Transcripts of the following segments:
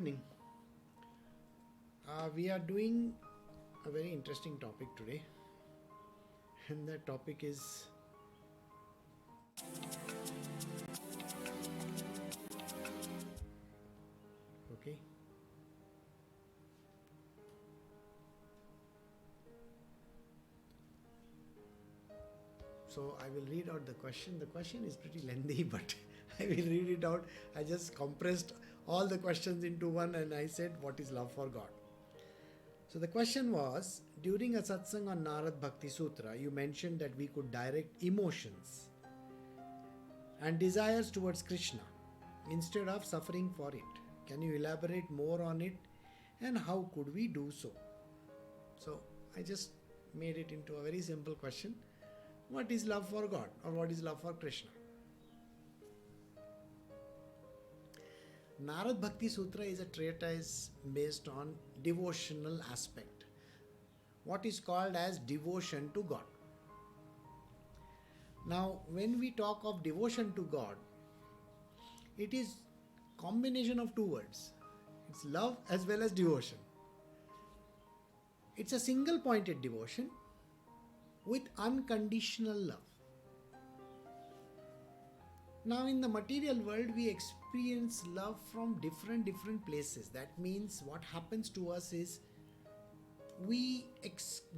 evening. We are doing a very interesting topic today, and that topic is okay. So I will read out the question. The question is pretty lengthy, but I will read it out. I just compressed all the questions into one and I said, what is love for God? So the question was, during a satsang on Narad Bhakti Sutra, you mentioned that we could direct emotions and desires towards Krishna instead of suffering for it. Can you elaborate more on it and how could we do so? So I just made it into a very simple question. What is love for God or what is love for Krishna? Narad Bhakti Sutra is a treatise based on devotional aspect. What is called as devotion to God. Now, when we talk of devotion to God, it is combination of two words. It's love as well as devotion. It's a single pointed devotion with unconditional love. Now in the material world we experience love from different places. That means what happens to us is we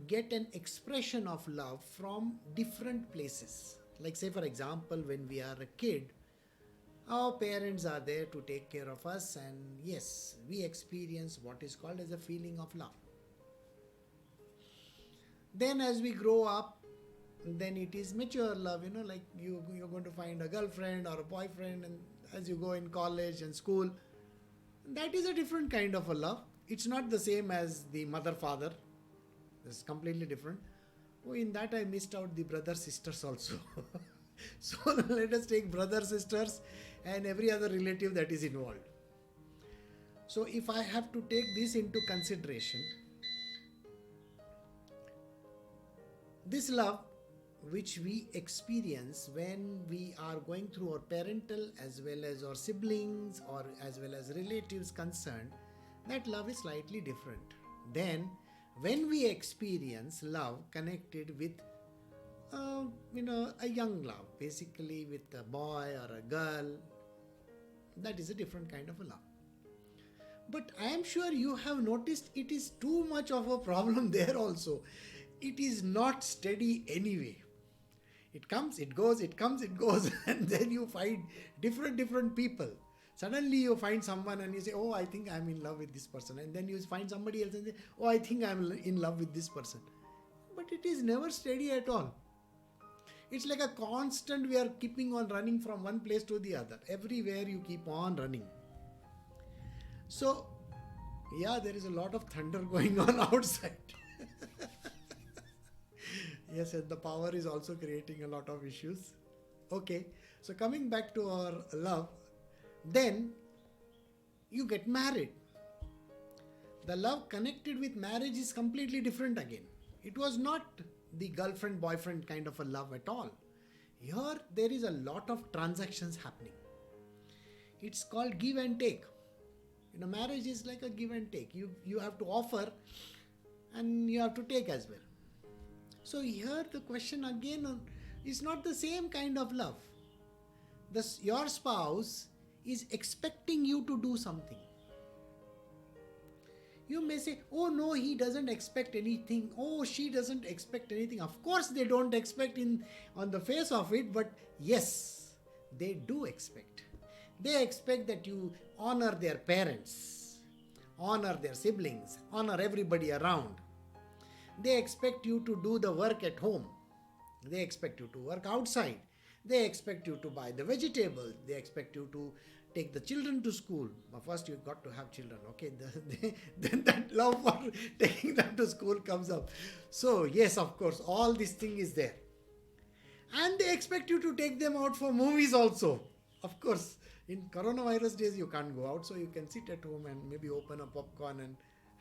get an expression of love from different places. Like say for example, when we are a kid, our parents are there to take care of us, and yes, we experience what is called as a feeling of love. Then as we grow up, then it is mature love, like you're going to find a girlfriend or a boyfriend, and as you go in college and school, that is a different kind of a love. It's not the same as the mother-father. It's completely different. Oh, in that I missed out the brother-sisters also. So let us take brother-sisters and every other relative that is involved. So if I have to take this into consideration, this love which we experience when we are going through our parental as well as our siblings or as well as relatives concerned, that love is slightly different. Then when we experience love connected with a young love, basically with a boy or a girl, that is a different kind of a love. But I am sure you have noticed it is too much of a problem there also. It is not steady anyway. It comes, it goes, it comes, it goes, and then you find different people. Suddenly you find someone and you say, oh, I think I'm in love with this person. And then you find somebody else and say, oh, I think I'm in love with this person. But it is never steady at all. It's like a constant, we are keeping on running from one place to the other. Everywhere you keep on running. So, yeah, there is a lot of thunder going on outside. Yes, and the power is also creating a lot of issues. Okay, so coming back to our love, then you get married. The love connected with marriage is completely different again. It was not the girlfriend-boyfriend kind of a love at all. Here, there is a lot of transactions happening. It's called give and take. Marriage is like a give and take. You have to offer and you have to take as well. So here the question again is not the same kind of love. Your spouse is expecting you to do something. You may say, oh no, he doesn't expect anything. Oh, she doesn't expect anything. Of course they don't expect on the face of it, but yes, they do expect. They expect that you honor their parents, honor their siblings, honor everybody around. They expect you to do the work at home. They expect you to work outside. They expect you to buy the vegetables. They expect you to take the children to school. But first you've got to have children, okay? Then that love for taking them to school comes up. So yes, of course, all this thing is there. And they expect you to take them out for movies also. Of course, in coronavirus days you can't go out, so you can sit at home and maybe open a popcorn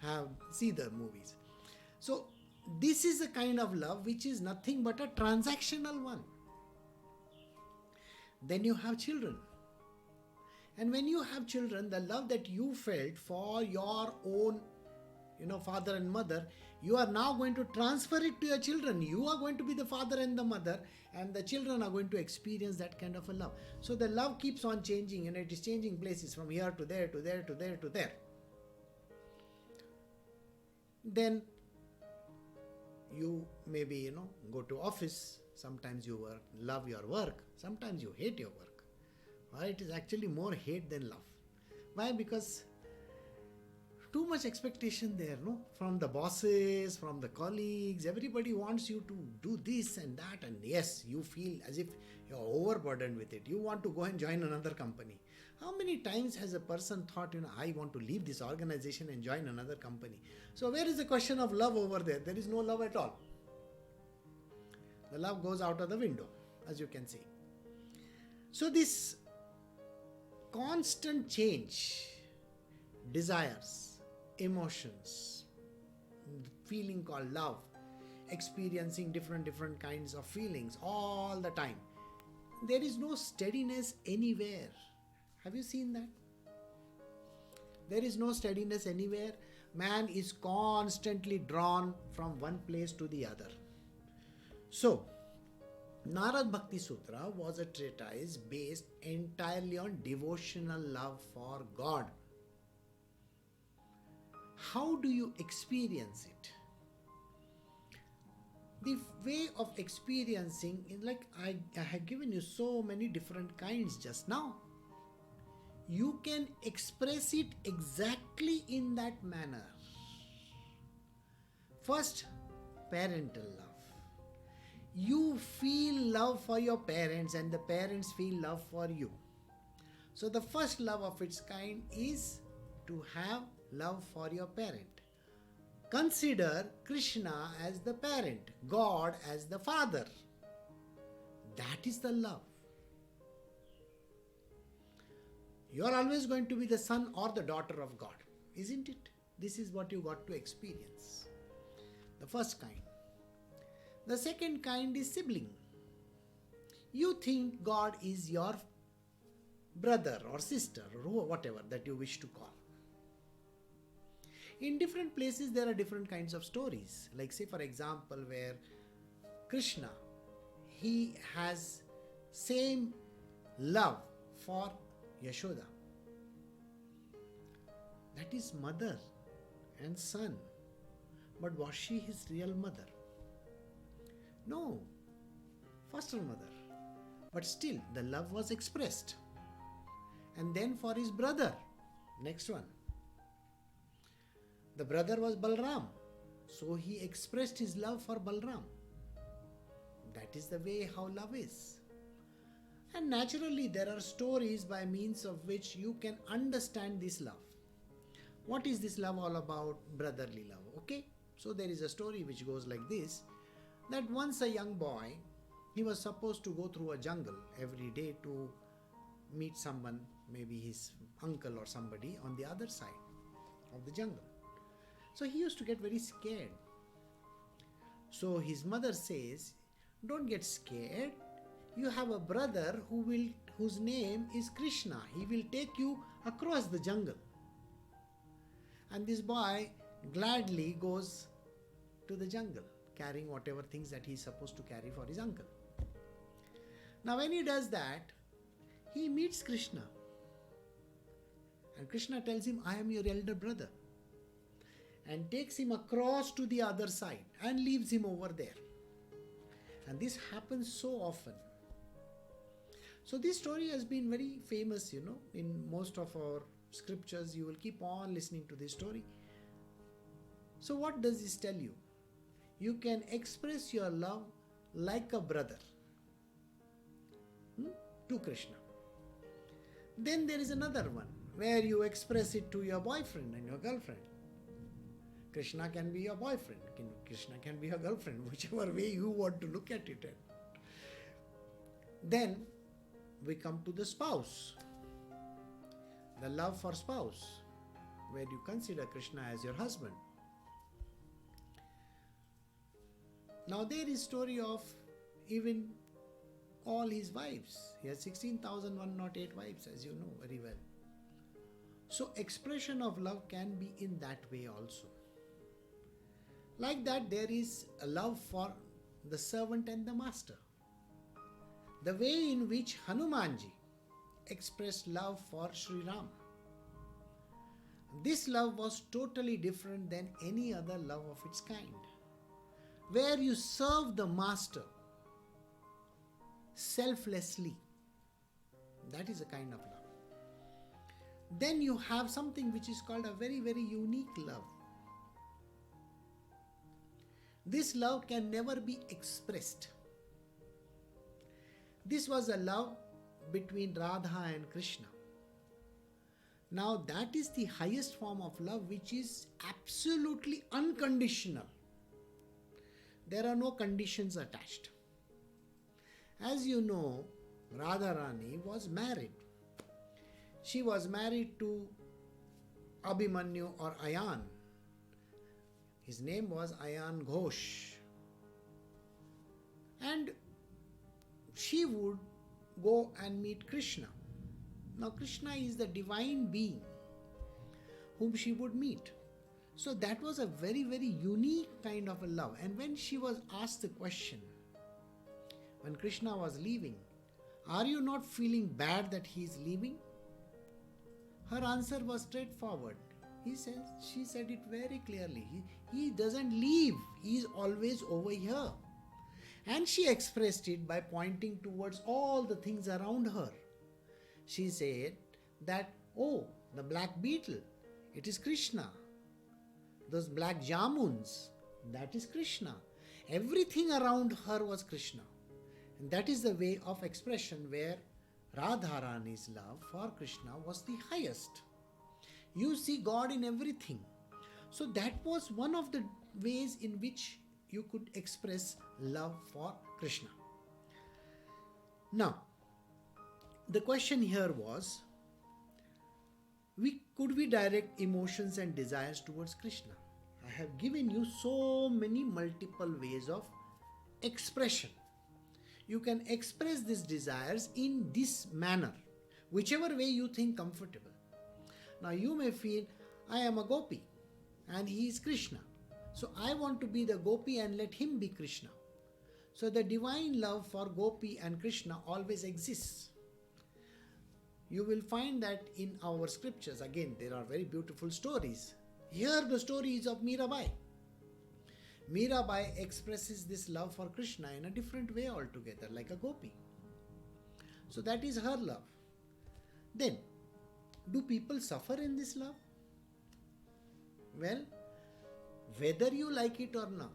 and see the movies. So this is a kind of love which is nothing but a transactional one. Then you have children. And when you have children, the love that you felt for your own, father and mother, you are now going to transfer it to your children. You are going to be the father and the mother, and the children are going to experience that kind of a love. So the love keeps on changing, and it is changing places from here to there, to there, to there, to there. Then you maybe, go to office. Sometimes you love your work. Sometimes you hate your work. Or it is actually more hate than love. Why? Because too much expectation there, no? From the bosses, from the colleagues. Everybody wants you to do this and that. And yes, you feel as if you're overburdened with it. You want to go and join another company. How many times has a person thought, I want to leave this organization and join another company? So where is the question of love over there? There is no love at all. The love goes out of the window, as you can see. So this constant change, desires, emotions, feeling called love, experiencing different kinds of feelings all the time. There is no steadiness anywhere. Have you seen that? There is no steadiness anywhere. Man is constantly drawn from one place to the other. So, Narad Bhakti Sutra was a treatise based entirely on devotional love for God. How do you experience it? The way of experiencing is like I have given you so many different kinds just now. You can express it exactly in that manner. First, parental love. You feel love for your parents and the parents feel love for you. So the first love of its kind is to have love for your parent. Consider Krishna as the parent, God as the father. That is the love. You are always going to be the son or the daughter of God, isn't it? This is what you got to experience. The first kind. The second kind is sibling. You think God is your brother or sister or whatever that you wish to call. In different places there are different kinds of stories. Like say for example where Krishna, he has same love for Yashoda. That is mother and son. But was she his real mother? No, foster mother. But still the love was expressed. And then for his brother, next one. The brother was Balram. So he expressed his love for Balram. That is the way how love is. And naturally there are stories by means of which you can understand this love. What is this love all about? Brotherly love. Okay? So there is a story which goes like this. That once a young boy, he was supposed to go through a jungle every day to meet someone, maybe his uncle or somebody on the other side of the jungle. So he used to get very scared. So his mother says, don't get scared. You have a brother whose name is Krishna. He will take you across the jungle. And this boy gladly goes to the jungle, carrying whatever things that he is supposed to carry for his uncle. Now when he does that, he meets Krishna. And Krishna tells him, I am your elder brother. And takes him across to the other side and leaves him over there. And this happens so often. So this story has been very famous, in most of our scriptures. You will keep on listening to this story. So what does this tell you? You can express your love like a brother to Krishna. Then there is another one where you express it to your boyfriend and your girlfriend. Krishna can be your boyfriend. Krishna can be your girlfriend, whichever way you want to look at it. Then we come to the spouse. The love for spouse, where you consider Krishna as your husband. Now there is story of even all his wives. He has 16,108 wives, as you know very well. So expression of love can be in that way also. Like that, there is a love for the servant and the master. The way in which Hanumanji expressed love for Sri Ram. This love was totally different than any other love of its kind, where you serve the master selflessly. That is a kind of love. Then you have something which is called a very, very unique love. This love can never be expressed. This was a love between Radha and Krishna. Now that is the highest form of love, which is absolutely unconditional. There are no conditions attached. As you know, Radharani was married. She was married to Abhimanyu or Ayan. His name was Ayan Ghosh. And she would go and meet Krishna. Now Krishna is the divine being whom she would meet. So that was a very, very unique kind of a love. And when she was asked the question, when Krishna was leaving, are you not feeling bad that he is leaving? Her answer was straightforward. She said it very clearly. He doesn't leave. He is always over here. And she expressed it by pointing towards all the things around her. She said that, oh, the black beetle, it is Krishna. Those black jamuns, that is Krishna. Everything around her was Krishna. And that is the way of expression where Radharani's love for Krishna was the highest. You see God in everything. So that was one of the ways in which you could express love for Krishna. Now, the question here was, could we direct emotions and desires towards Krishna? I have given you so many multiple ways of expression. You can express these desires in this manner, whichever way you think comfortable. Now you may feel, I am a gopi and he is Krishna. So I want to be the gopi and let him be Krishna. So the divine love for gopi and Krishna always exists. You will find that in our scriptures. Again, there are very beautiful stories. Here the story is of Mirabai. Mirabai expresses this love for Krishna in a different way altogether, like a gopi. So that is her love. Then, do people suffer in this love? Well, whether you like it or not,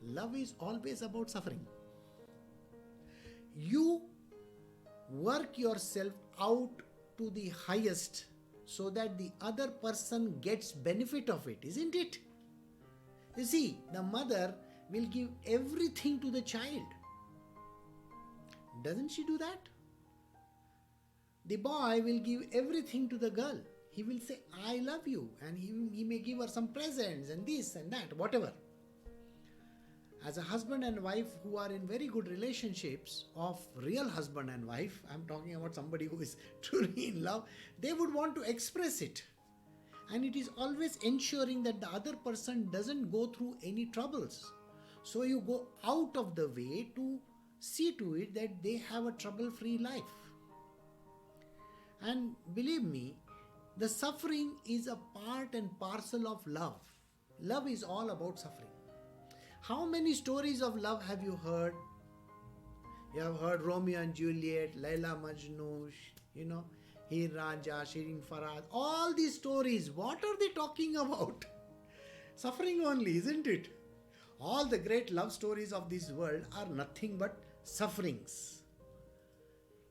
love is always about suffering. You work yourself out to the highest so that the other person gets benefit of it, isn't it? You see, the mother will give everything to the child. Doesn't she do that? The boy will give everything to the girl. He will say, I love you. And he may give her some presents and this and that, whatever. As a husband and wife who are in very good relationships of real husband and wife, I'm talking about somebody who is truly in love, they would want to express it. And it is always ensuring that the other person doesn't go through any troubles. So you go out of the way to see to it that they have a trouble-free life. And believe me, the suffering is a part and parcel of love. Love is all about suffering. How many stories of love have you heard? You have heard Romeo and Juliet, Laila Majnun, Heer Raja, Shirin Farhad. All these stories, what are they talking about? Suffering only, isn't it? All the great love stories of this world are nothing but sufferings.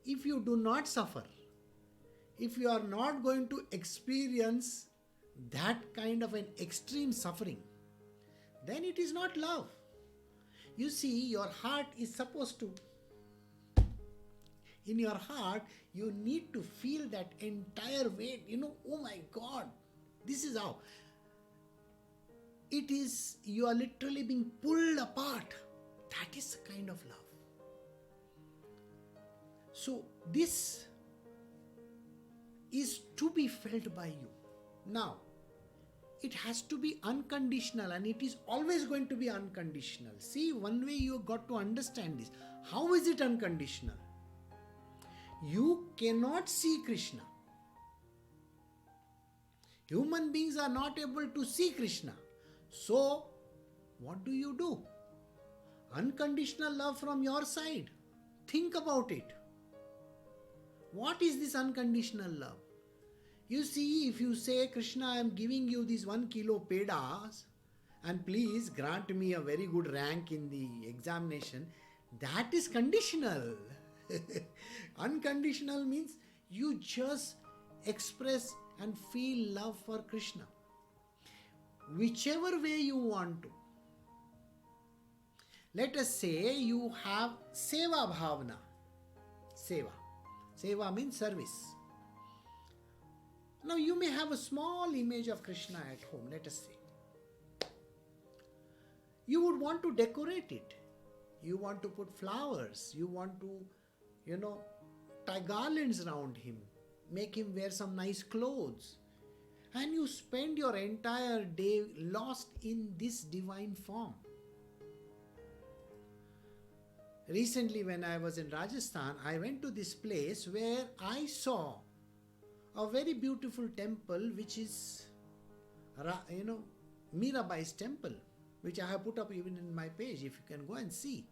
If you do not suffer, if you are not going to experience that kind of an extreme suffering, then it is not love. You see, your heart is supposed to, in your heart, you need to feel that entire weight, oh my God, this is how. It is, you are literally being pulled apart. That is the kind of love. So this is to be felt by you. Now, it has to be unconditional, and it is always going to be unconditional. See, one way you got to understand this. How is it unconditional? You cannot see Krishna. Human beings are not able to see Krishna. So, what do? Unconditional love from your side. Think about it. What is this unconditional love? You see, if you say, Krishna, I am giving you these 1 kilo pedas and please grant me a very good rank in the examination, that is conditional. Unconditional means you just express and feel love for Krishna. Whichever way you want to. Let us say you have seva bhavna. Seva. Seva means service. Now you may have a small image of Krishna at home, let us say. You would want to decorate it. You want to put flowers. You want to, tie garlands around him. Make him wear some nice clothes. And you spend your entire day lost in this divine form. Recently when I was in Rajasthan, I went to this place where I saw a very beautiful temple, which is, Mirabai's temple, which I have put up even in my page, if you can go and see.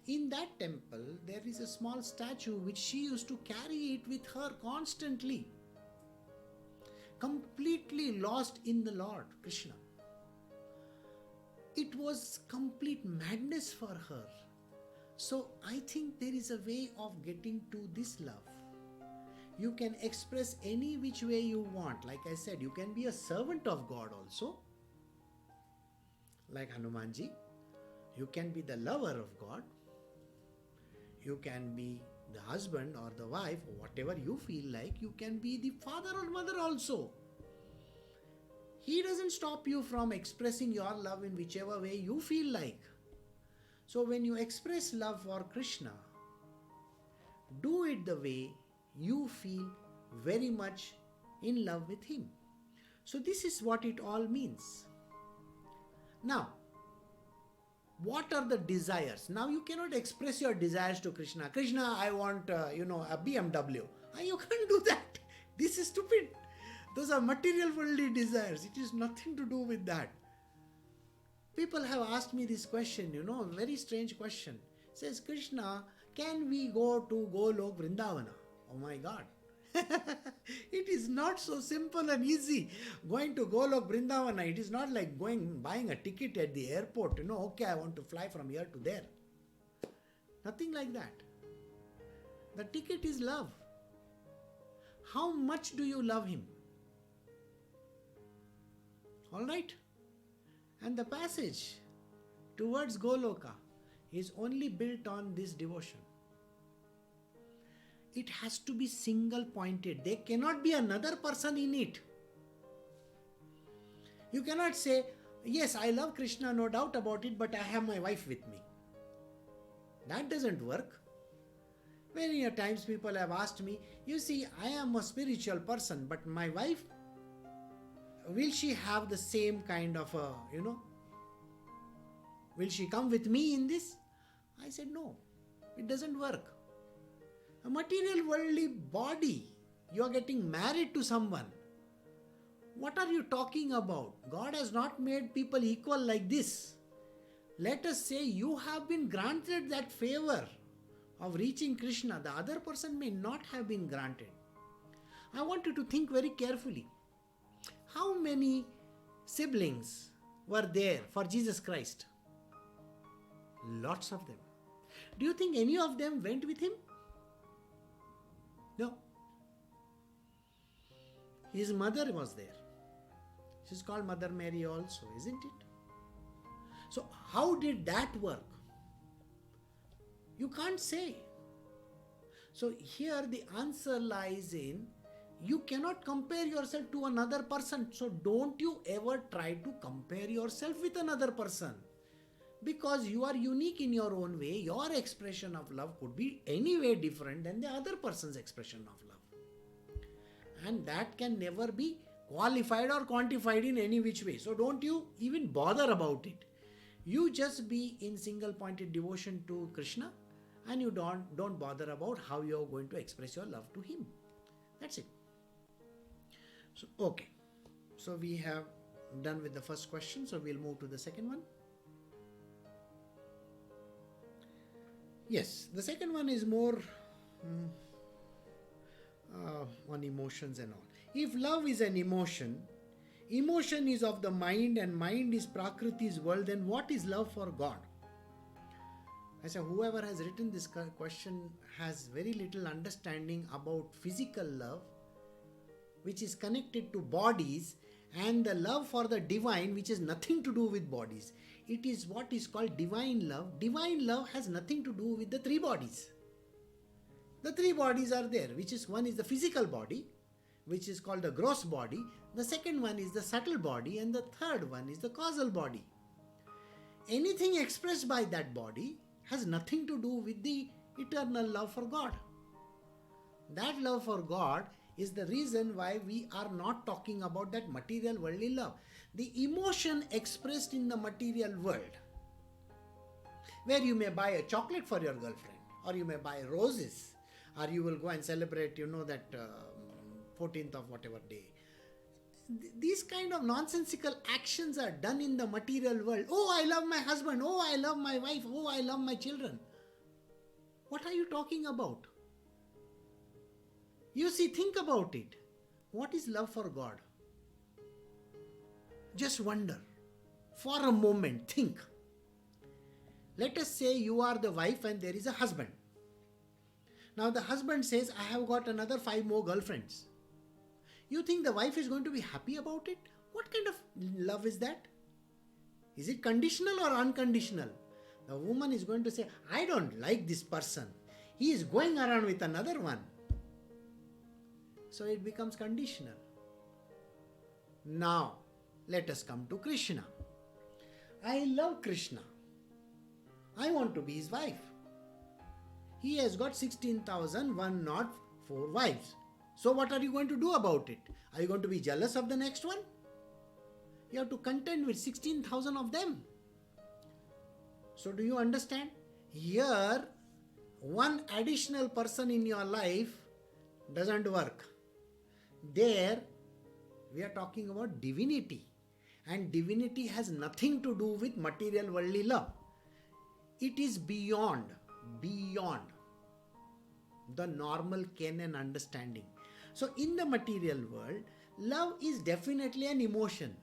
In that temple, there is a small statue which she used to carry it with her constantly. Completely lost in the Lord, Krishna. It was complete madness for her. So I think there is a way of getting to this love. You can express any which way you want. Like I said, you can be a servant of God also. Like Hanumanji. You can be the lover of God. You can be the husband or the wife, or whatever you feel like. You can be the father or mother also. He doesn't stop you from expressing your love in whichever way you feel like. So when you express love for Krishna, do it the way you feel very much in love with him. So this is what it all means. Now, what are the desires? Now you cannot express your desires to Krishna. Krishna, I want, a BMW. You can't do that. This is stupid. Those are material worldly desires. It is nothing to do with that. People have asked me this question, a very strange question. Says, Krishna, can we go to Golok Vrindavana? Oh my God. It is not so simple and easy going to Golok Vrindavana. It is not like buying a ticket at the airport, okay, I want to fly from here to there. Nothing like that. The ticket is love. How much do you love him? All right? And the passage towards Goloka is only built on this devotion. It has to be single pointed. There cannot be another person in it. You cannot say, yes, I love Krishna, no doubt about it, but I have my wife with me. That doesn't work. Many times people have asked me, you see, I am a spiritual person, but my wife, will she have the same kind of will she come with me in this? I said, no, it doesn't work. A material worldly body, you are getting married to someone. What are you talking about? God has not made people equal like this. Let us say you have been granted that favor of reaching Krishna. The other person may not have been granted. I want you to think very carefully. How many siblings were there for Jesus Christ? Lots of them. Do you think any of them went with him? No. His mother was there. She's called Mother Mary also, isn't it? So how did that work? You can't say. So here the answer lies in, you cannot compare yourself to another person. So don't you ever try to compare yourself with another person. Because you are unique in your own way. Your expression of love could be any way different than the other person's expression of love. And that can never be qualified or quantified in any which way. So don't you even bother about it. You just be in single pointed devotion to Krishna, and you don't bother about how you are going to express your love to him. That's it. So okay. So we have done with the first question. So we'll move to the second one. Yes, the second one is more on emotions and all. If love is an emotion, emotion is of the mind and mind is Prakriti's world, then what is love for God? I say whoever has written this question has very little understanding about physical love, which is connected to bodies, and the love for the divine, which has nothing to do with bodies. It is what is called divine love. Divine love has nothing to do with the three bodies. The three bodies are there, which is one is the physical body, which is called the gross body. The second one is the subtle body, and the third one is the causal body. Anything expressed by that body has nothing to do with the eternal love for God. That love for God is the reason why we are not talking about that material worldly love. The emotion expressed in the material world, where you may buy a chocolate for your girlfriend, or you may buy roses, or you will go and celebrate, that 14th of whatever day. These kind of nonsensical actions are done in the material world. Oh, I love my husband. Oh, I love my wife. Oh, I love my children. What are you talking about? You see, think about it. What is love for God? Just wonder. For a moment, think. Let us say you are the wife and there is a husband. Now the husband says, I have got another 5 more girlfriends. You think the wife is going to be happy about it? What kind of love is that? Is it conditional or unconditional? The woman is going to say, I don't like this person. He is going around with another one. So it becomes conditional. Now, let us come to Krishna. I love Krishna. I want to be his wife. He has got 16,104 wives. So what are you going to do about it? Are you going to be jealous of the next one? You have to contend with 16,000 of them. So do you understand? Here, one additional person in your life doesn't work. There, we are talking about divinity. And divinity has nothing to do with material worldly love. It is beyond the normal ken and understanding. So in the material world, love is definitely an emotion.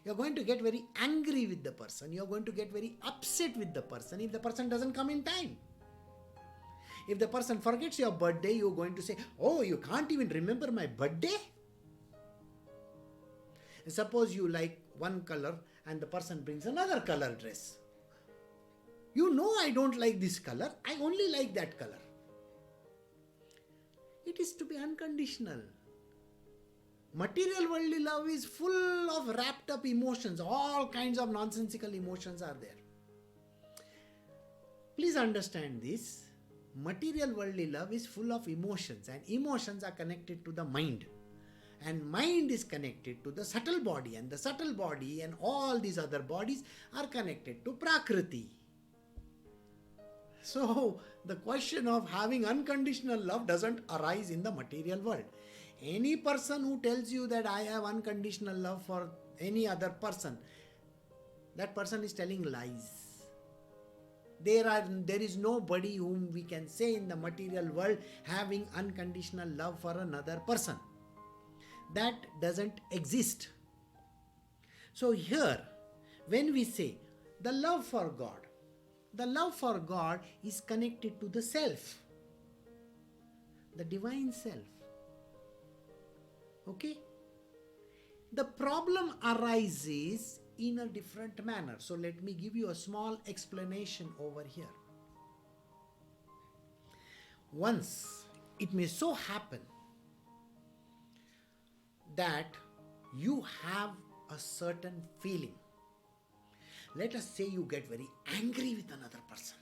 You're going to get very angry with the person. You're going to get very upset with the person if the person doesn't come in time. If the person forgets your birthday, you're going to say, oh, you can't even remember my birthday? Suppose you like one color and the person brings another color dress. You know I don't like this color. I only like that color. It is to be unconditional. Material worldly love is full of wrapped up emotions. All kinds of nonsensical emotions are there. Please understand this. Material worldly love is full of emotions, and emotions are connected to the mind. And mind is connected to the subtle body, and the subtle body and all these other bodies are connected to Prakriti. So the question of having unconditional love doesn't arise in the material world. Any person who tells you that I have unconditional love for any other person, that person is telling lies. There is nobody whom we can say in the material world having unconditional love for another person. That doesn't exist. So here, when we say the love for God is connected to the self, the divine self. Okay? The problem arises in a different manner. So let me give you a small explanation over here. Once it may so happen that you have a certain feeling. Let us say you get very angry with another person.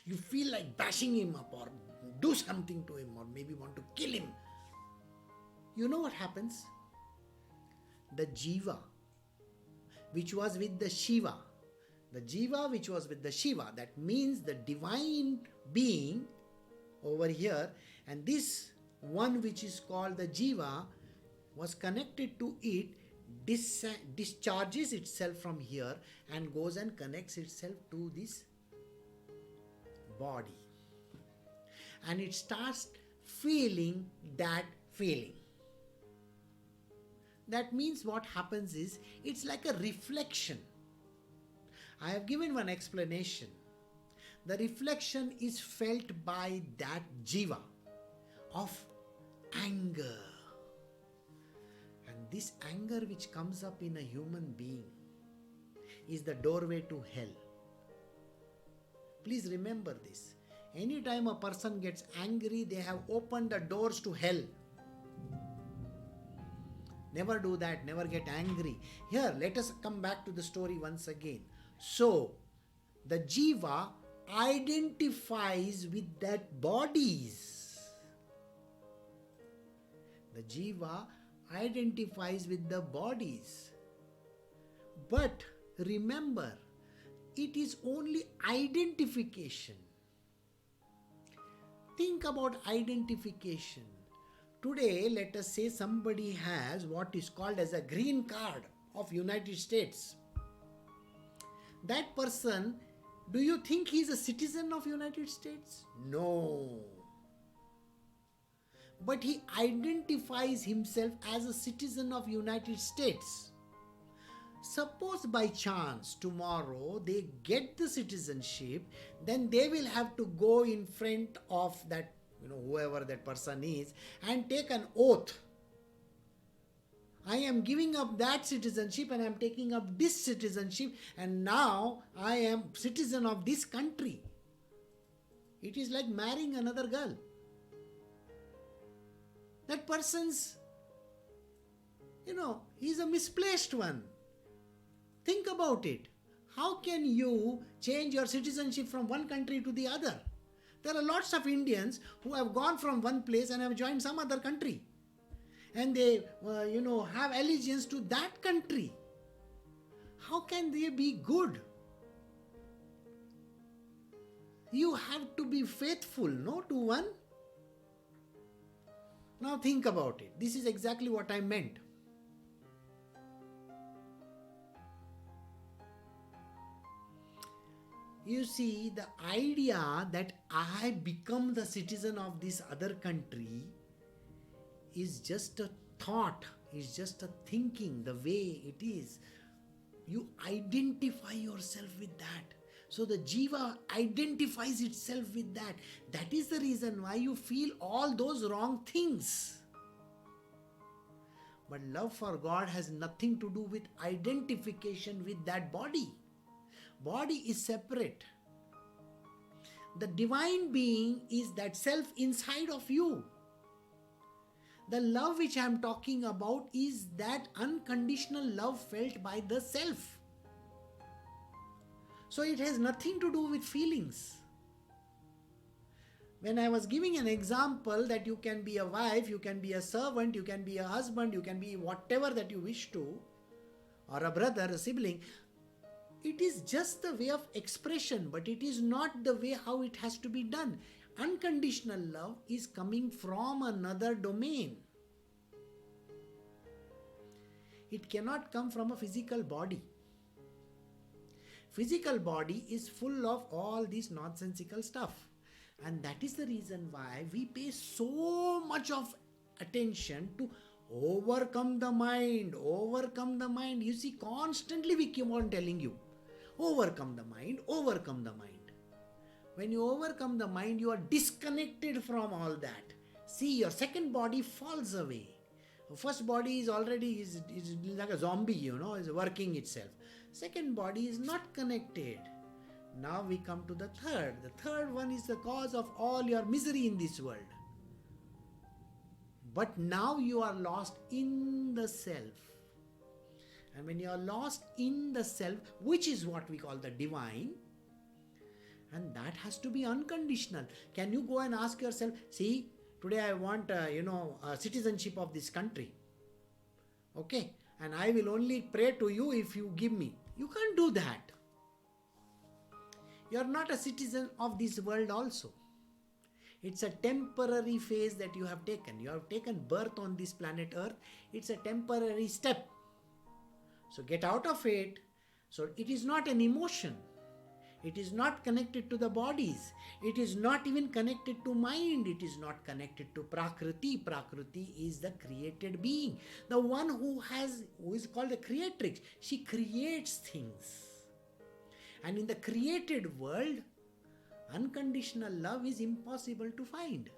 You feel like bashing him up or do something to him or maybe want to kill him. You know what happens? The Jiva, which was with the Shiva, the Jiva which was with the Shiva, that means the divine being over here, and this one which is called the Jiva was connected to it, discharges itself from here and goes and connects itself to this body. And it starts feeling that feeling. That means what happens is, it's like a reflection. I have given one explanation. The reflection is felt by that Jiva of anger. And this anger which comes up in a human being is the doorway to hell. Please remember this. Anytime a person gets angry, they have opened the doors to hell. Never do that. Never get angry. Here, let us come back to the story once again. So, the Jiva identifies with that bodies. The Jiva identifies with the bodies. But remember, it is only identification. Think about identification. Today, let us say somebody has what is called as a green card of United States. That person, do you think he is a citizen of United States? No. But he identifies himself as a citizen of United States. Suppose by chance tomorrow they get the citizenship, then they will have to go in front of that, whoever that person is, and take an oath. I am giving up that citizenship and I am taking up this citizenship, and now I am citizen of this country. It is like marrying another girl. That person's, he's a misplaced one. Think about it. How can you change your citizenship from one country to the other? There are lots of Indians who have gone from one place and have joined some other country. And they, have allegiance to that country. How can they be good? You have to be faithful, to one. Now think about it. This is exactly what I meant. You see, the idea that I become the citizen of this other country is just a thought, is just a thinking, the way it is. You identify yourself with that. So the Jiva identifies itself with that. That is the reason why you feel all those wrong things. But love for God has nothing to do with identification with that body. Body is separate. The divine being is that self inside of you. The love which I am talking about is that unconditional love felt by the self. So it has nothing to do with feelings. When I was giving an example that you can be a wife, you can be a servant, you can be a husband, you can be whatever that you wish to, or a brother, a sibling, it is just the way of expression, but it is not the way how it has to be done. Unconditional love is coming from another domain. It cannot come from a physical body. Physical body is full of all this nonsensical stuff. And that is the reason why we pay so much of attention to overcome the mind, overcome the mind. You see, constantly we keep on telling you, overcome the mind, overcome the mind. When you overcome the mind, you are disconnected from all that. See, your second body falls away. First body is already is like a zombie, is working itself. Second body is not connected. Now we come to the third. The third one is the cause of all your misery in this world. But now you are lost in the self. And when you are lost in the self, which is what we call the divine, and that has to be unconditional. Can you go and ask yourself, see, today I want, citizenship of this country. Okay, and I will only pray to you if you give me. You can't do that. You are not a citizen of this world also. It's a temporary phase that you have taken. You have taken birth on this planet Earth. It's a temporary step. So get out of it. So it is not an emotion. It is not connected to the bodies. It is not even connected to mind. It is not connected to Prakriti. Prakriti is the created being. The one who is called the creatrix. She creates things. And in the created world, unconditional love is impossible to find.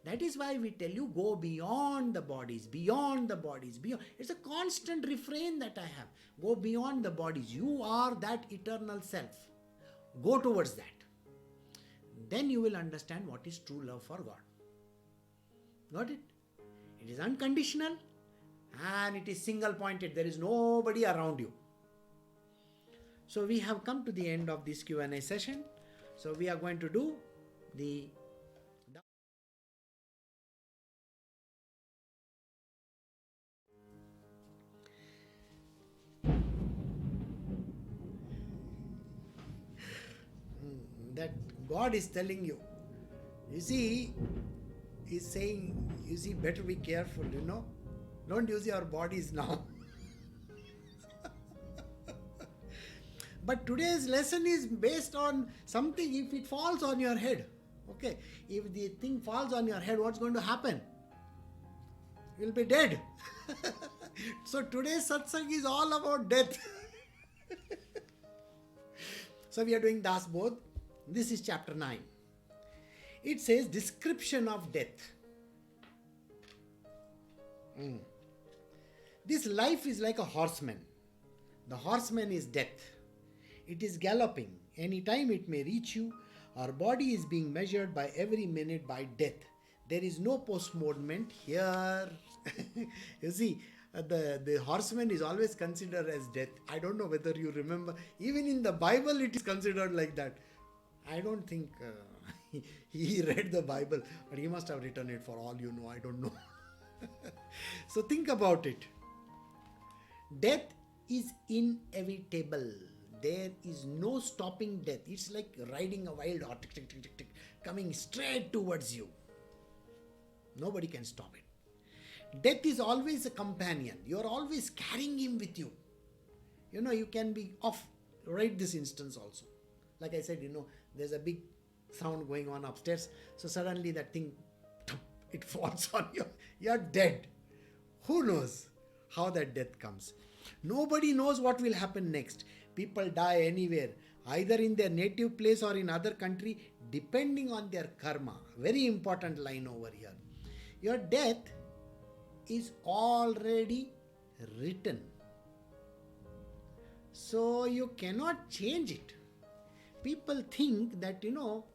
That is why we tell you, go beyond the bodies, beyond the bodies, beyond. It's a constant refrain that I have. Go beyond the bodies. You are that eternal self. Go towards that. Then you will understand what is true love for God. Got it? It is unconditional and it is single pointed. There is nobody around you. So we have come to the end of this Q&A session. So we are going to do the that God is telling you. You see, He's saying, you see, better be careful, Don't use your bodies now. But today's lesson is based on something. If it falls on your head, okay, if the thing falls on your head, what's going to happen? You'll be dead. So today's satsang is all about death. So we are doing Das Bodh. This is chapter 9. It says description of death. This life is like a horseman. The horseman is death. It is galloping. Any time it may reach you. Our body is being measured by every minute by death. There is no postponement here. You see, the horseman is always considered as death. I don't know whether you remember. Even in the Bible it is considered like that. I don't think he read the Bible, but he must have written it for all you know. I don't know. So think about it. Death is inevitable. There is no stopping death. It's like riding a wild horse, coming straight towards you. Nobody can stop it. Death is always a companion. You are always carrying him with you. You can be off right this instance also. Like I said, there's a big sound going on upstairs. So suddenly that thing, it falls on you. You're dead. Who knows how that death comes? Nobody knows what will happen next. People die anywhere, either in their native place or in other country, depending on their karma. Very important line over here. Your death is already written. So you cannot change it. People think that,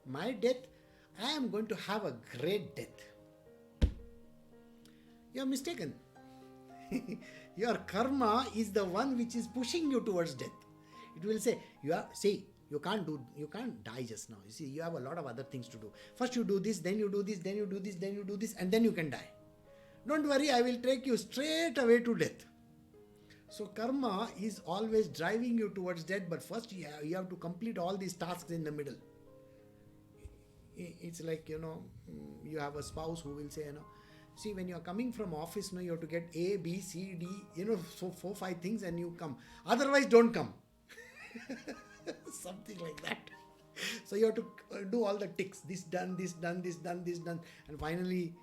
my death, I am going to have a great death. You are mistaken. Your karma is the one which is pushing you towards death. It will say, you can't die just now. You see, you have a lot of other things to do. First you do this, then you do this, then you do this, then you do this, and then you can die. Don't worry, I will take you straight away to death. So karma is always driving you towards death, but first you have to complete all these tasks in the middle. It's like, you have a spouse who will say, see, when you are coming from office, you have to get A, B, C, D, so 4, 5 things and you come. Otherwise, don't come. Something like that. So you have to do all the ticks. This done, this done, this done, this done. And finally,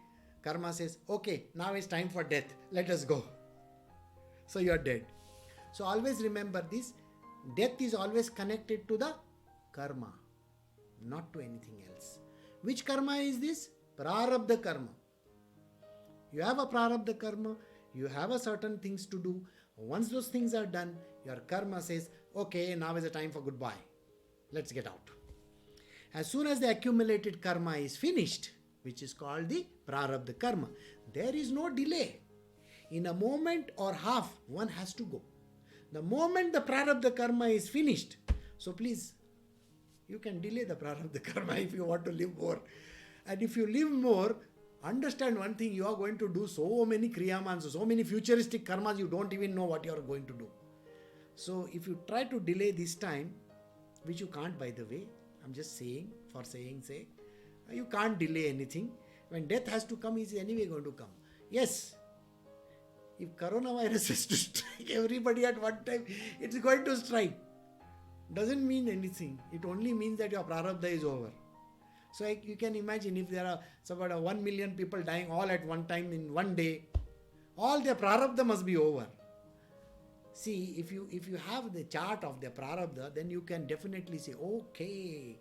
karma says, okay, now it's time for death. Let us go. So you are dead. So always remember this. Death is always connected to the karma, not to anything else. Which karma is this? Prarabdha karma. You have a prarabdha karma. You have a certain things to do. Once those things are done, your karma says, okay, now is the time for goodbye. Let's get out. As soon as the accumulated karma is finished, which is called the prarabdha karma, there is no delay. In a moment or half, one has to go. The moment the prarabdha karma is finished, so please, you can delay the prarabdha karma if you want to live more. And if you live more, understand one thing, you are going to do so many kriyamans, so many futuristic karmas, you don't even know what you are going to do. So if you try to delay this time, which you can't by the way, I'm just saying for saying sake, you can't delay anything. When death has to come, it's anyway going to come. Yes, if coronavirus is to strike everybody at one time, it's going to strike. Doesn't mean anything. It only means that your prarabdha is over. So you can imagine if there are about 1 million people dying all at one time in one day, all their prarabdha must be over. See, if you have the chart of their prarabdha, then you can definitely say, okay,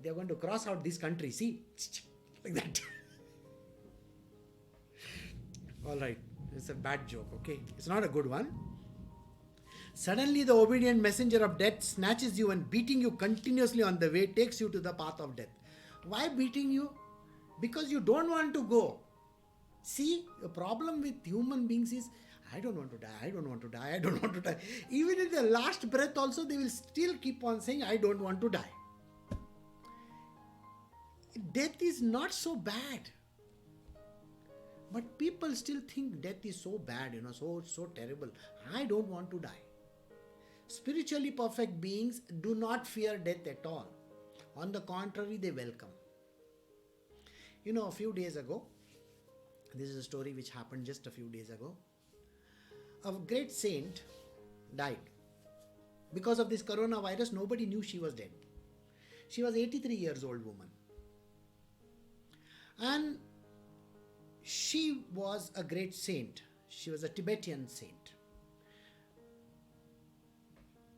they're going to cross out this country. See, like that. All right, it's a bad joke, okay? It's not a good one. Suddenly the obedient messenger of death snatches you and beating you continuously on the way takes you to the path of death. Why beating you? Because you don't want to go. See, the problem with human beings is, I don't want to die, I don't want to die, I don't want to die. Even in the last breath also, they will still keep on saying, I don't want to die. Death is not so bad. But people still think death is so bad, so terrible. I don't want to die. Spiritually perfect beings do not fear death at all. On the contrary, they welcome. A few days ago, this is a story which happened just a few days ago. A great saint died. Because of this coronavirus, nobody knew she was dead. She was 83 years old woman. And she was a great saint. She was a Tibetan saint.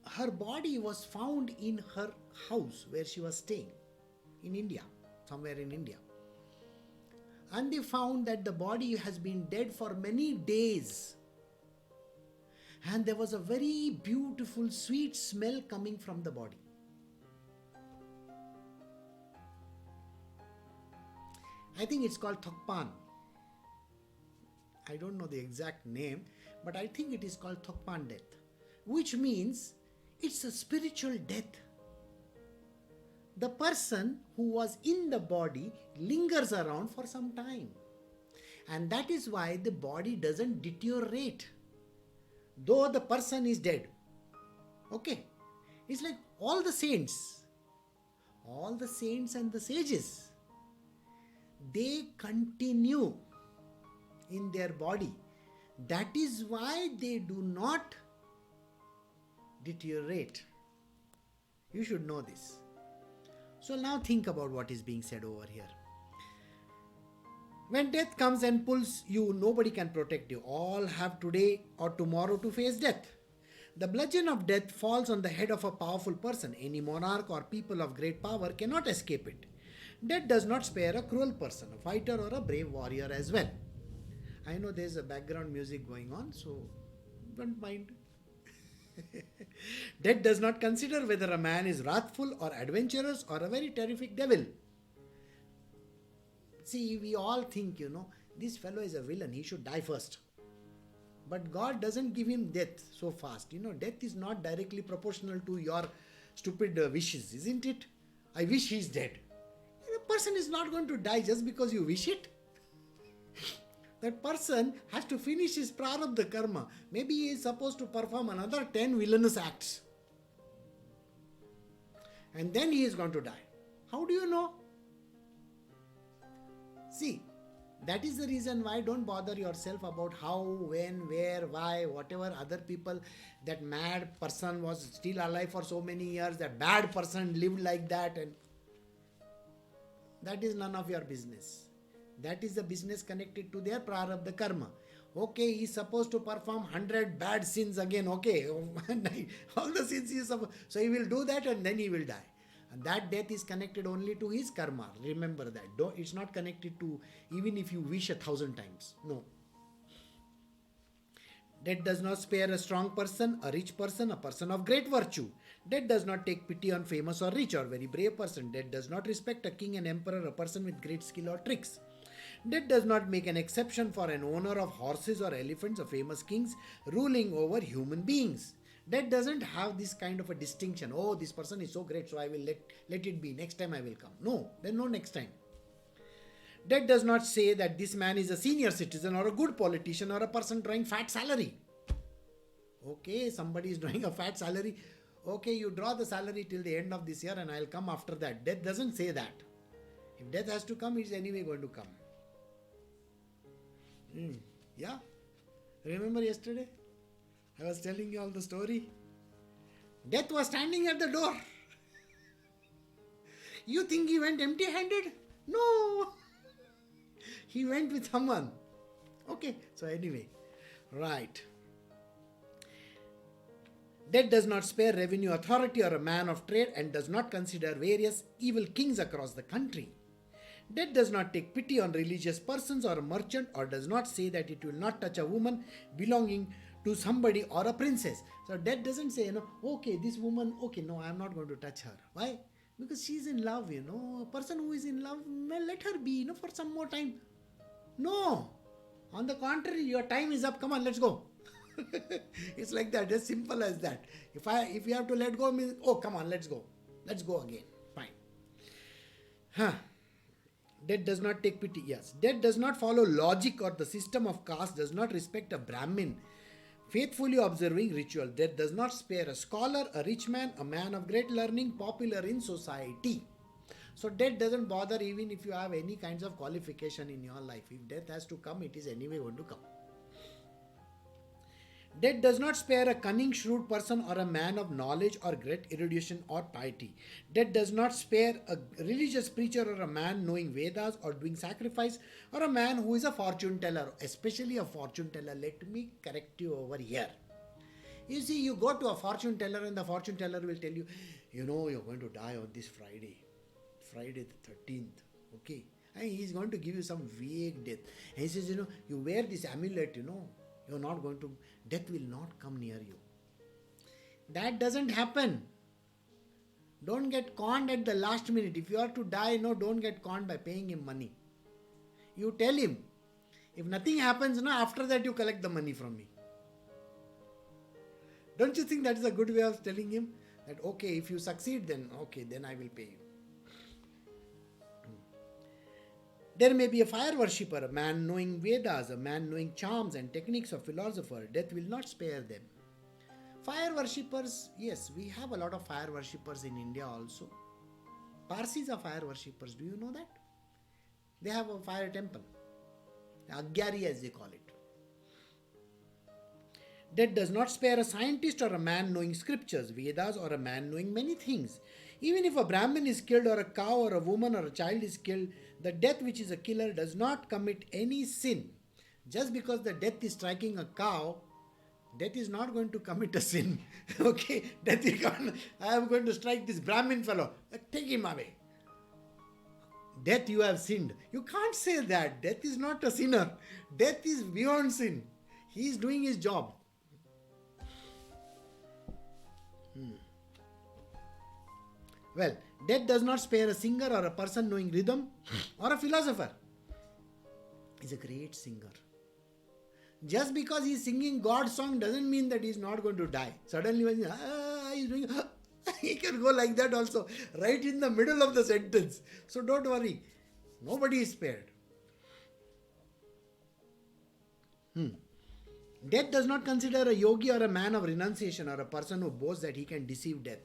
Her body was found in her house where she was staying in India, somewhere in India. And they found that the body has been dead for many days. And there was a very beautiful, sweet smell coming from the body. I think it's called Thokpan. I don't know the exact name, but I think it is called Thokpan death, which means it's a spiritual death. The person who was in the body lingers around for some time. And that is why the body doesn't deteriorate, though the person is dead. Okay. It's like all the saints and the sages, they continue in their body. That is why they do not deteriorate. You should know this. So now think about what is being said over here. When death comes and pulls you, nobody can protect you. All have today or tomorrow to face death. The bludgeon of death falls on the head of a powerful person. Any monarch or people of great power cannot escape it. Death does not spare a cruel person, a fighter or a brave warrior as well. I know there's a background music going on, so don't mind. Death does not consider whether a man is wrathful or adventurous or a very terrific devil. See, we all think, this fellow is a villain, he should die first. But God doesn't give him death so fast. Death is not directly proportional to your stupid wishes, isn't it? I wish he's dead. A person is not going to die just because you wish it. That person has to finish his prarabdha karma. Maybe he is supposed to perform another 10 villainous acts. And then he is going to die. How do you know? See, that is the reason why don't bother yourself about how, when, where, why, whatever other people, that mad person was still alive for so many years, that bad person lived like that, and that is none of your business. That is the business connected to their prarabdha karma. Okay, he is supposed to perform 100 bad sins again. Okay, all the sins he is supposed. So he will do that and then he will die. And that death is connected only to his karma. Remember that. It's not connected to even if you wish 1,000 times. No. Death does not spare a strong person, a rich person, a person of great virtue. Death does not take pity on famous or rich or very brave person. Death does not respect a king and emperor, a person with great skill or tricks. Death does not make an exception for an owner of horses or elephants, or famous kings ruling over human beings. Death doesn't have this kind of a distinction. Oh, this person is so great, so I will let it be. Next time I will come. No, there's no next time. Death does not say that this man is a senior citizen or a good politician or a person drawing fat salary. Okay, somebody is drawing a fat salary. Okay, you draw the salary till the end of this year and I'll come after that. Death doesn't say that. If death has to come, it's anyway going to come. Yeah? Remember yesterday? I was telling you all the story. Death was standing at the door. You think he went empty-handed? No. He went with someone. Okay, so anyway. Right. Death does not spare revenue authority or a man of trade and does not consider various evil kings across the country. Death does not take pity on religious persons or a merchant or does not say that it will not touch a woman belonging to somebody or a princess. So death doesn't say, okay, this woman, okay, no, I'm not going to touch her. Why? Because she's in love, A person who is in love, well, let her be, for some more time. No. On the contrary, your time is up. Come on, let's go. It's like that, as simple as that. If you have to let go, means, oh, come on, let's go. Let's go again. Fine. Death does not take pity. Yes. Death does not follow logic or the system of caste, does not respect a Brahmin, faithfully observing ritual. Death does not spare a scholar, a rich man, a man of great learning, popular in society. So death doesn't bother even if you have any kinds of qualification in your life. If death has to come, it is anyway going to come. Death does not spare a cunning, shrewd person or a man of knowledge or great erudition or piety. Death does not spare a religious preacher or a man knowing Vedas or doing sacrifice or a man who is a fortune teller, especially a fortune teller. Let me correct you over here. You see, you go to a fortune teller and the fortune teller will tell you, you're going to die on this Friday the 13th. Okay. And he's going to give you some vague death. And he says, you wear this amulet, you're not going to, death will not come near you. That doesn't happen. Don't get conned at the last minute. If you are to die, don't get conned by paying him money. You tell him, if nothing happens, after that you collect the money from me. Don't you think that is a good way of telling him that, okay, if you succeed, then okay, then I will pay you. There may be a fire worshipper, a man knowing Vedas, a man knowing charms and techniques of philosopher. Death will not spare them. Fire worshippers, yes, we have a lot of fire worshippers in India also. Parsis are fire worshippers. Do you know that? They have a fire temple. Agyari as they call it. Death does not spare a scientist or a man knowing scriptures, Vedas, or a man knowing many things. Even if a Brahmin is killed or a cow or a woman or a child is killed, the death which is a killer does not commit any sin. Just because the death is striking a cow, death is not going to commit a sin. Okay, death is going, I am going to strike this Brahmin fellow. Take him away. Death, you have sinned. You can't say that. Death is not a sinner. Death is beyond sin. He is doing his job. Well, death does not spare a singer or a person knowing rhythm or a philosopher. He's a great singer. Just because he's singing God's song doesn't mean that he's not going to die. Suddenly when he's doing, he can go like that also, right in the middle of the sentence. So don't worry. Nobody is spared. Death does not consider a yogi or a man of renunciation or a person who boasts that he can deceive death.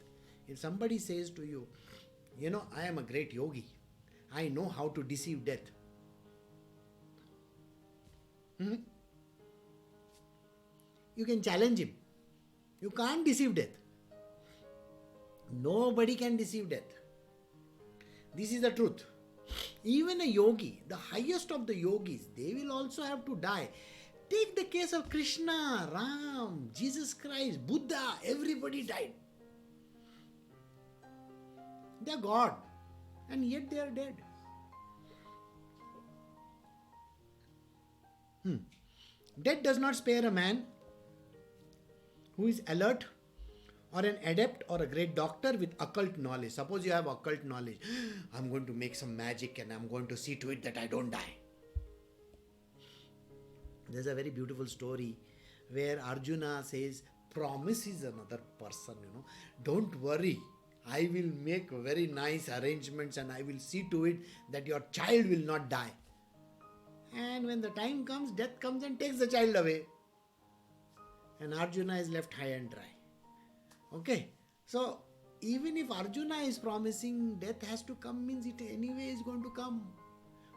If somebody says to you, I am a great yogi. I know how to deceive death. You can challenge him. You can't deceive death. Nobody can deceive death. This is the truth. Even a yogi, the highest of the yogis, they will also have to die. Take the case of Krishna, Ram, Jesus Christ, Buddha, everybody died. They are God, and yet they are dead. Death does not spare a man who is alert or an adept or a great doctor with occult knowledge. Suppose you have occult knowledge. I'm going to make some magic and I'm going to see to it that I don't die. There's a very beautiful story where Arjuna says, promises another person, don't worry. I will make very nice arrangements and I will see to it that your child will not die. And when the time comes, death comes and takes the child away. And Arjuna is left high and dry. Okay? So, even if Arjuna is promising death has to come, means it anyway is going to come.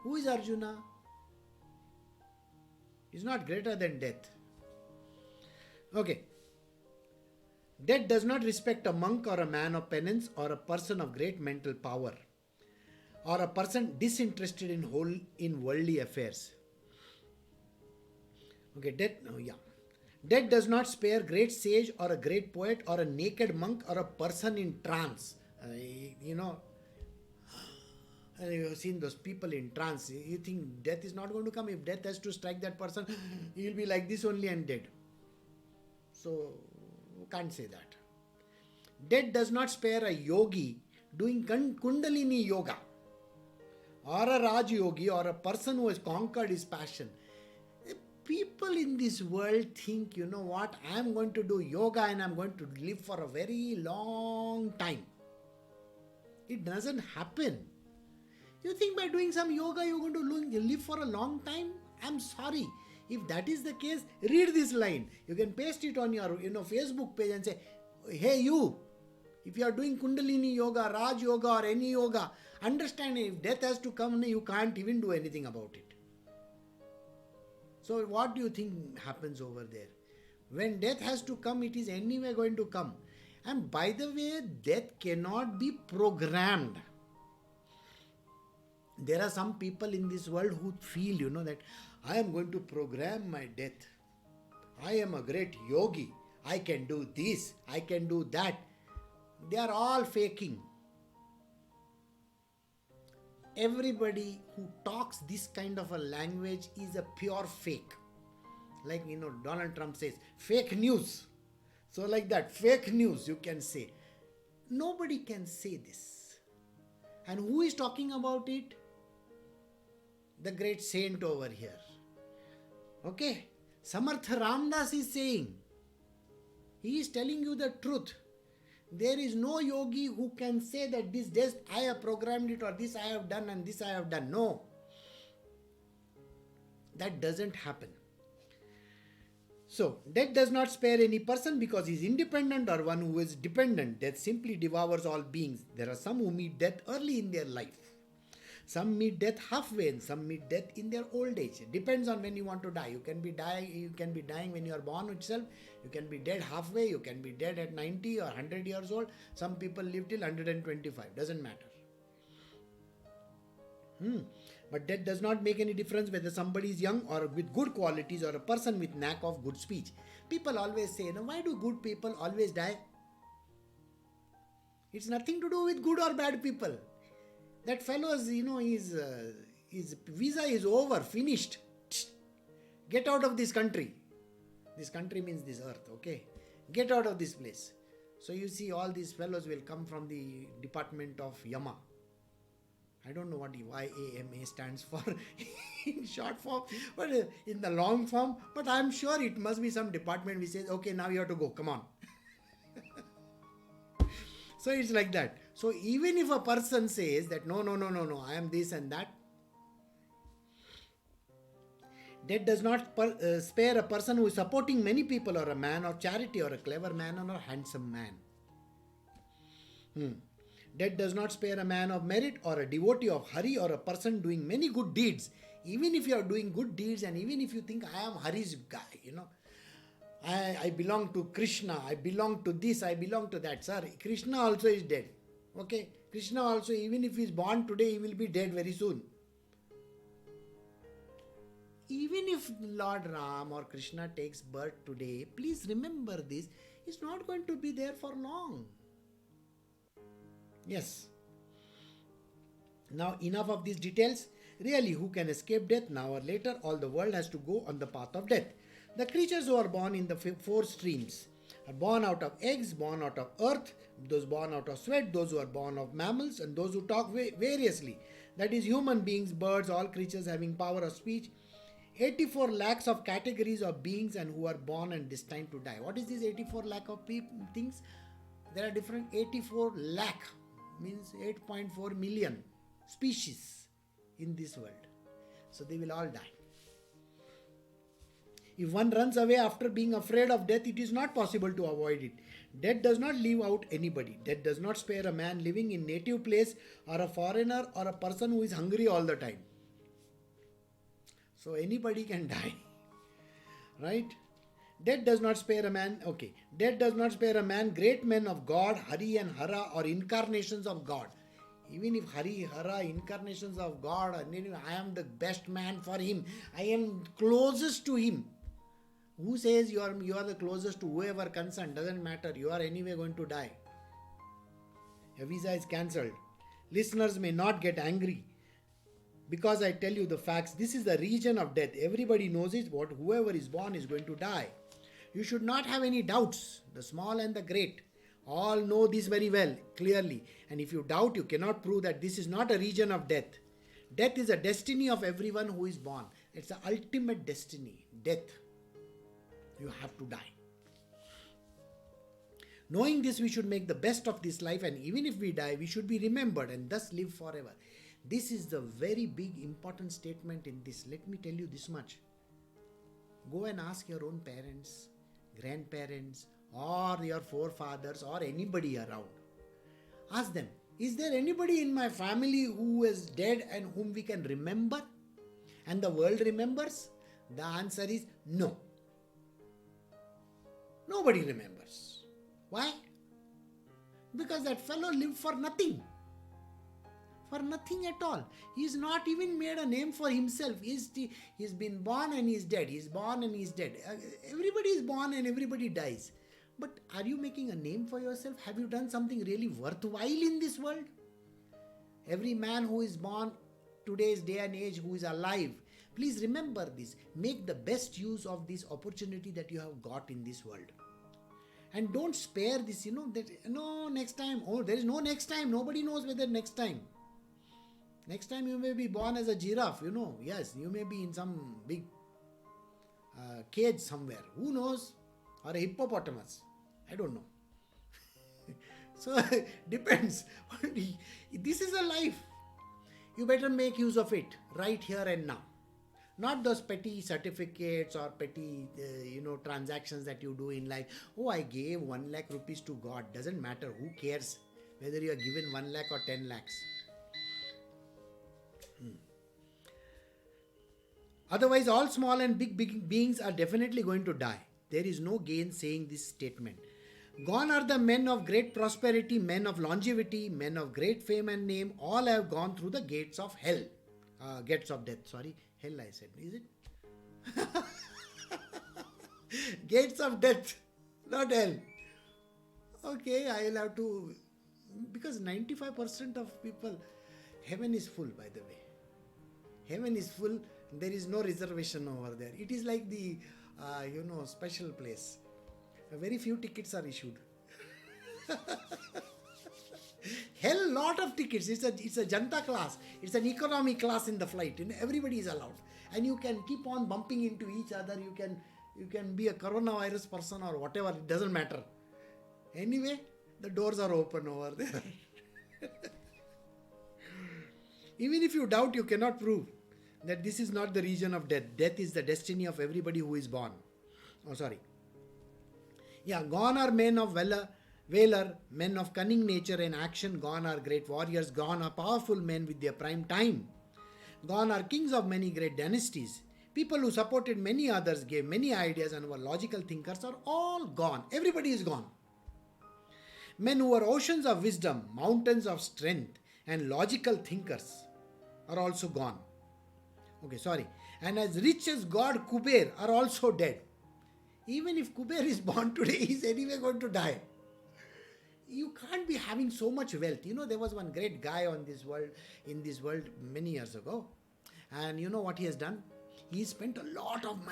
Who is Arjuna? He's not greater than death. Okay. Death does not respect a monk or a man of penance or a person of great mental power or a person disinterested in worldly affairs. Okay, death does not spare great sage or a great poet or a naked monk or a person in trance. You've seen those people in trance. You think death is not going to come. If death has to strike that person, he will be like this only and dead. So, can't say that. Death does not spare a yogi doing Kundalini yoga or a Raj yogi or a person who has conquered his passion. People in this world think, you know what, I am going to do yoga and I am going to live for a very long time. It doesn't happen. You think by doing some yoga you're going to live for a long time? I'm sorry. If that is the case, read this line. You can paste it on your Facebook page and say, hey you, if you are doing Kundalini yoga, Raj yoga or any yoga, understand if death has to come, you can't even do anything about it. So what do you think happens over there? When death has to come, it is anyway going to come. And by the way, death cannot be programmed. There are some people in this world who feel, that I am going to program my death. I am a great yogi. I can do this. I can do that. They are all faking. Everybody who talks this kind of a language is a pure fake. Like, Donald Trump says, fake news. So like that, fake news you can say. Nobody can say this. And who is talking about it? The great saint over here. Okay? Samartha Ramdas is saying, he is telling you the truth. There is no yogi who can say that this death I have programmed it or this I have done and this I have done. No. That doesn't happen. So, death does not spare any person because he is independent or one who is dependent. Death simply devours all beings. There are some who meet death early in their life. Some meet death halfway and some meet death in their old age. It depends on when you want to die. You can be dying when you are born itself. You can be dead halfway. You can be dead at 90 or 100 years old. Some people live till 125. Doesn't matter. But that does not make any difference whether somebody is young or with good qualities or a person with knack of good speech. People always say, why do good people always die? It's nothing to do with good or bad people. That fellow's, his visa is over, finished. Get out of this country. This country means this earth, okay? Get out of this place. So you see all these fellows will come from the department of Yama. I don't know what YAMA stands for in short form, but in the long form. But I'm sure it must be some department which says, okay, now you have to go, come on. So it's like that. So even if a person says that no, I am this and that, that does not spare a person who is supporting many people or a man of charity or a clever man or a handsome man. That does not spare a man of merit or a devotee of Hari or a person doing many good deeds. Even if you are doing good deeds and even if you think I am Hari's guy, I belong to Krishna, I belong to this, I belong to that. Sir, Krishna also is dead. Okay? Krishna also, even if he is born today, he will be dead very soon. Even if Lord Ram or Krishna takes birth today, please remember this, he's not going to be there for long. Yes. Now enough of these details. Really, who can escape death? Now or later, all the world has to go on the path of death. The creatures who are born in the four streams are born out of eggs, born out of earth, those born out of sweat, those who are born of mammals, and those who talk variously. That is, human beings, birds, all creatures having power of speech. 84 lakhs of categories of beings and who are born and destined to die. What is this 84 lakh of things? There are different 84 lakh means 8.4 million species in this world. So they will all die. If one runs away after being afraid of death, it is not possible to avoid it. Death does not leave out anybody. Death does not spare a man living in native place or a foreigner or a person who is hungry all the time. So anybody can die. Right? Death does not spare a man. Okay. Death does not spare a man. Great men of God, Hari and Hara, or incarnations of God. Even if Hari, Hara, incarnations of God, I am the best man for him. I am closest to him. Who says you are the closest to whoever concerned? Doesn't matter. You are anyway going to die. Your visa is cancelled. Listeners may not get angry because I tell you the facts. This is the region of death. Everybody knows it. Whoever is born is going to die. You should not have any doubts. The small and the great all know this very well, clearly. And if you doubt, you cannot prove that this is not a region of death. Death is a destiny of everyone who is born. It's the ultimate destiny. Death. You have to die. Knowing this, we should make the best of this life, and even if we die, we should be remembered and thus live forever. This is the very big important statement in this. Let me tell you this much. Go and ask your own parents, grandparents, or your forefathers, or anybody around. Ask them, is there anybody in my family who is dead and whom we can remember? And the world remembers? The answer is no. Nobody remembers. Why? Because that fellow lived for nothing. For nothing at all. He's not even made a name for himself. He's been born and he's dead. He's born and he's dead. Everybody is born and everybody dies. But are you making a name for yourself? Have you done something really worthwhile in this world? Every man who is born today's day and age, who is alive, please remember this. Make the best use of this opportunity that you have got in this world. And don't spare this, next time. Oh, there is no next time. Nobody knows whether next time. Next time you may be born as a giraffe, Yes, you may be in some big cage somewhere. Who knows? Or a hippopotamus. I don't know. So, depends. This is a life. You better make use of it right here and now. Not those petty certificates or petty, transactions that you do in life. Oh, I gave 1 lakh rupees to God. Doesn't matter. Who cares whether you are given 1 lakh or 10 lakhs? Otherwise, all small and big beings are definitely going to die. There is no gain saying this statement. Gone are the men of great prosperity, men of longevity, men of great fame and name. All have gone through the gates of hell. Gates of death, sorry. Hell I said, is it? Gates of death, not hell. Okay, I'll have to... Because 95% of people... Heaven is full, by the way. Heaven is full. There is no reservation over there. It is like the, special place. Very few tickets are issued. Hell, lot of tickets. It's a Janta class. It's an economy class in the flight. Everybody is allowed. And you can keep on bumping into each other. You can be a coronavirus person or whatever. It doesn't matter. Anyway, the doors are open over there. Even if you doubt, you cannot prove that this is not the region of death. Death is the destiny of everybody who is born. Oh, sorry. Yeah, gone are men of valor, men of cunning nature and action. Gone are great warriors. Gone are powerful men with their prime time. Gone are kings of many great dynasties. People who supported many others, gave many ideas and were logical thinkers are all gone. Everybody is gone. Men who were oceans of wisdom, mountains of strength and logical thinkers are also gone. Okay, sorry. And as rich as God Kuber are also dead. Even if Kuber is born today, he is anyway going to die. You can't be having so much wealth. There was one great guy in this world many years ago. And you know what he has done? He spent a lot of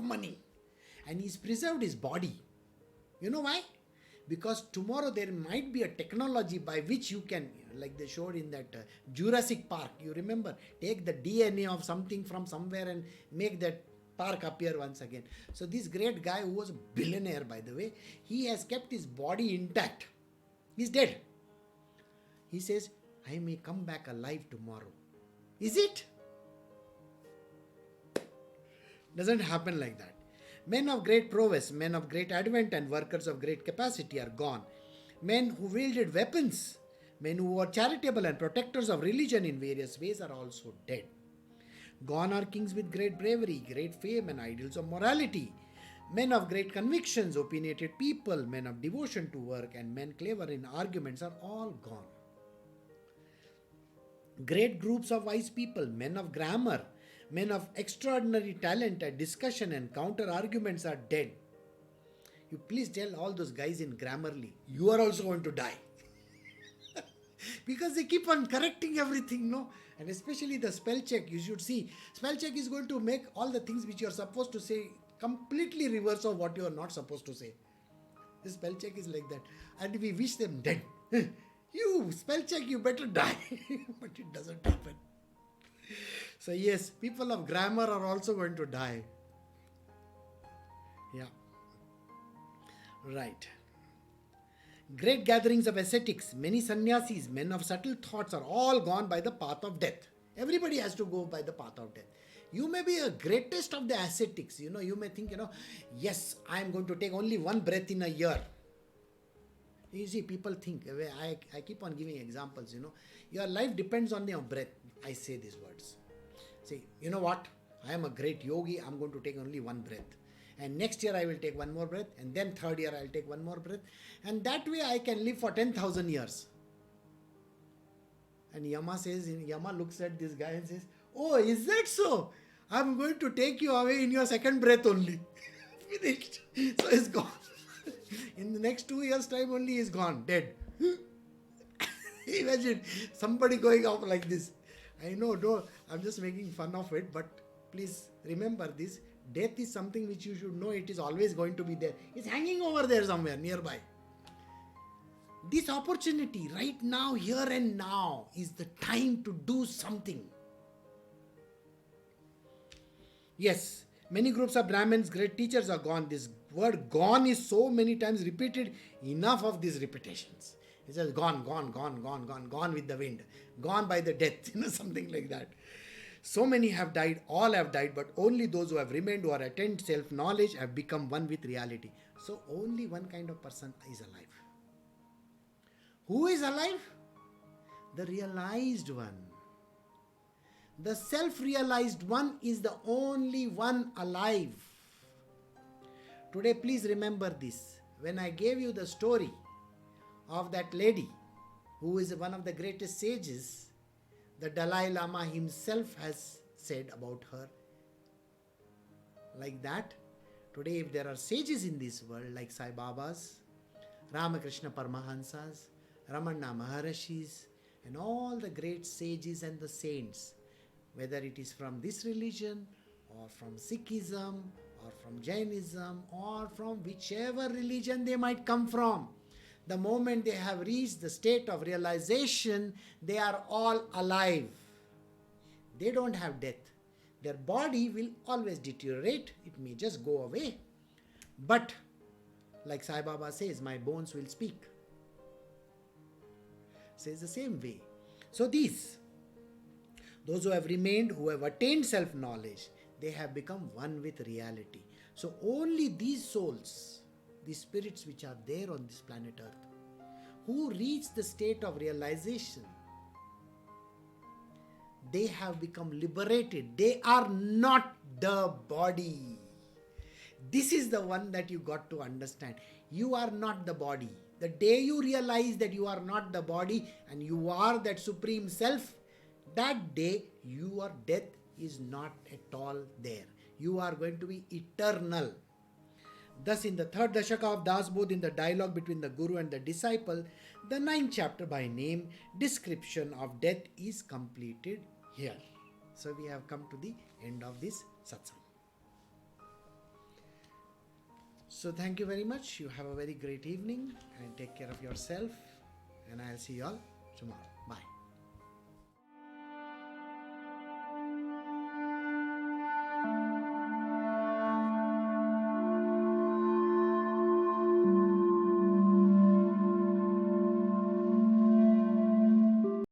money. And he's preserved his body. You know why? Because tomorrow there might be a technology by which you can, like they showed in that Jurassic Park, you remember, take the DNA of something from somewhere and make that park appear once again. So this great guy, who was a billionaire by the way, he has kept his body intact. He's dead. He says, I may come back alive tomorrow. Is it? Doesn't happen like that. Men of great prowess, men of great advent, and workers of great capacity are gone. Men who wielded weapons, men who were charitable and protectors of religion in various ways are also dead. Gone are kings with great bravery, great fame, and ideals of morality. Men of great convictions, opinionated people, men of devotion to work, and men clever in arguments are all gone. Great groups of wise people, men of grammar, men of extraordinary talent at discussion and counter arguments are dead. You please tell all those guys in Grammarly, you are also going to die. Because they keep on correcting everything, no? And especially the spell check, you should see. Spell check is going to make all the things which you are supposed to say completely reverse of what you are not supposed to say. The spell check is like that. And we wish them dead. You, spell check, you better die. But it doesn't happen. So yes, people of grammar are also going to die. Yeah. Right. Great gatherings of ascetics, many sannyasis, men of subtle thoughts are all gone by the path of death. Everybody has to go by the path of death. You may be a greatest of the ascetics. You may think, yes, I am going to take only one breath in a year. You see, people think, I keep on giving examples, your life depends on your breath. I say these words. Say, you know what? I am a great yogi. I'm going to take only one breath. And next year I will take one more breath. And then third year I'll take one more breath. And that way I can live for 10,000 years. And Yama looks at this guy and says, oh, is that so? I'm going to take you away in your second breath only. Finished. So he's gone. In the next 2 years' time only he's gone, dead. Imagine somebody going out like this. I know, I'm just making fun of it, but please remember this. Death is something which you should know, it is always going to be there. It's hanging over there somewhere nearby. This opportunity right now, here and now, is the time to do something. Yes, many groups of Brahmins, great teachers are gone. This word gone is so many times repeated. Enough of these repetitions. It says gone with the wind. Gone by the death, something like that. So many have died, all have died, but only those who have remained, who are attained self-knowledge, have become one with reality. So only one kind of person is alive. Who is alive? The realized one. The self-realized one is the only one alive. Today, please remember this. When I gave you the story of that lady who is one of the greatest sages, the Dalai Lama himself has said about her. Like that, today if there are sages in this world like Sai Babas, Ramakrishna Paramahansas, Ramana Maharishis, and all the great sages and the saints, whether it is from this religion or from Sikhism or from Jainism or from whichever religion they might come from, the moment they have reached the state of realization, they are all alive. They don't have death. Their body will always deteriorate. It may just go away. But, like Sai Baba says, my bones will speak. Says the same way. So those who have remained, who have attained self-knowledge, they have become one with reality. So only these souls, the spirits which are there on this planet Earth, who reach the state of realization, they have become liberated. They are not the body. This is the one that you got to understand. You are not the body. The day you realize that you are not the body and you are that supreme self, that day your death is not at all there. You are going to be eternal. Thus, in the third Dashaka of Das Bodh, in the dialogue between the Guru and the disciple, the 9th chapter by name, description of death is completed here. So we have come to the end of this satsang. So thank you very much. You have a very great evening and take care of yourself. And I'll see you all tomorrow.